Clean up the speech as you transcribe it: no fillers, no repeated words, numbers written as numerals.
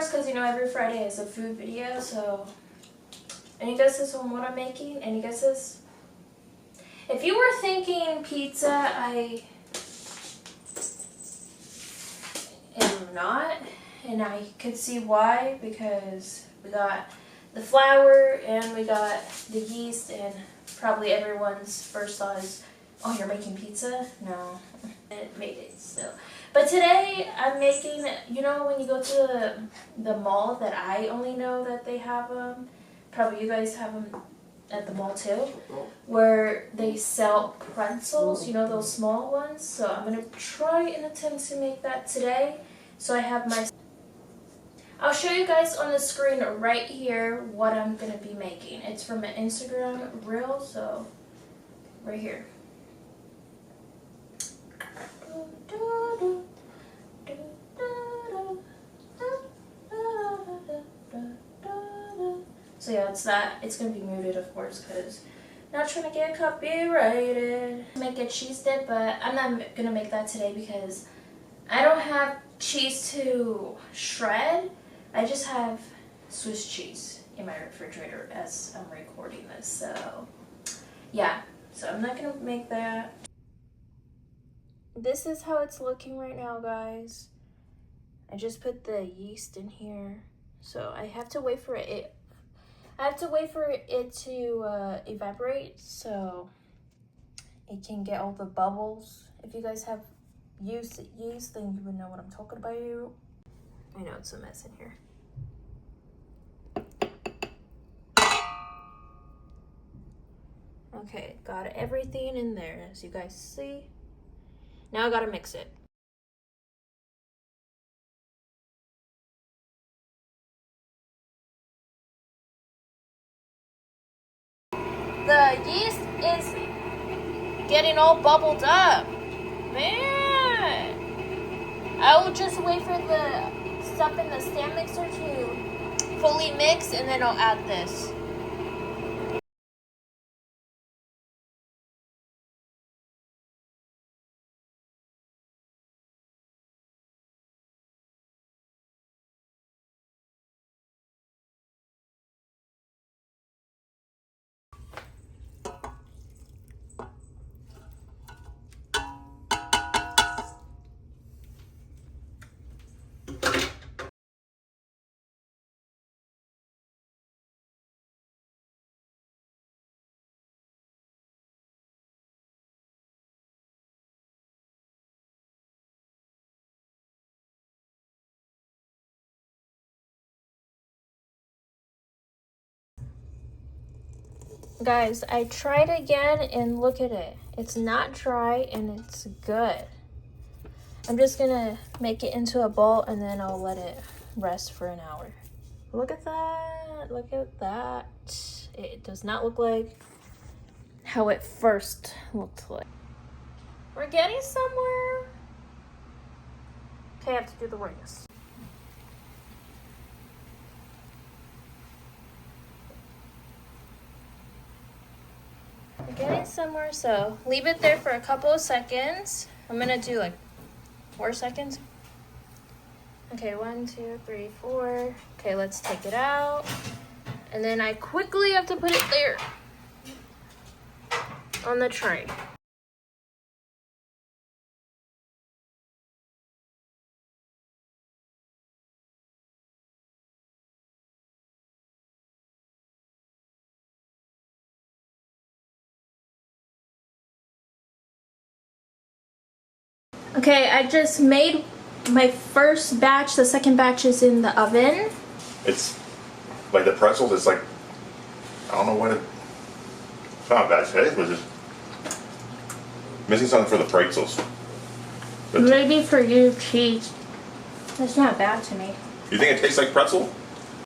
course, because you know every Friday is a food video, so any guesses on what I'm making? Any guesses? If you were thinking pizza, I am not, and I could see why, because we got the flour and we got the yeast, and probably everyone's first thought is, oh, you're making pizza? No, it made it still. But today I'm making, you know when you go to the mall that I only know that they have them, probably you guys have them at the mall too, where they sell pretzels, you know those small ones? So I'm going to try and attempt to make that today. So I have my, I'll show you guys on the screen right here what I'm going to be making. It's from an Instagram reel, so right here. So yeah, it's that. It's going to be muted, of course, because not trying to get copyrighted. Make a cheese dip, but I'm not going to make that today because I don't have cheese to shred. I just have Swiss cheese in my refrigerator as I'm recording this. So yeah, so I'm not going to make that. This is how it's looking right now, guys. I just put the yeast in here. So I have to wait for it. I have to wait for it to evaporate so it can get all the bubbles. If you guys have used yeast, then you would know what I'm talking about. I know it's a mess in here. Okay, got everything in there, as you guys see. Now I gotta mix it. The yeast is getting all bubbled up. Man! I will just wait for the stuff in the stand mixer to fully mix, and then I'll add this. Guys, I tried again and look at it. It's not dry and it's good. I'm just gonna make it into a ball and then I'll let it rest for an hour. Look at that, look at that. It does not look like how it first looked like. We're getting somewhere. Okay, I have to do the rings. We're getting somewhere, so leave it there for a couple of seconds. I'm gonna do like 4 seconds. Okay, 1, 2, 3, 4. Okay, let's take it out. And then I quickly have to put it there on the tray. Okay, I just made my first batch. The second batch is in the oven. It's like the pretzels, it's like, I don't know what it's not a bad taste, but just missing something for the pretzels. Maybe for you, cheese. That's not bad to me. You think it tastes like pretzel?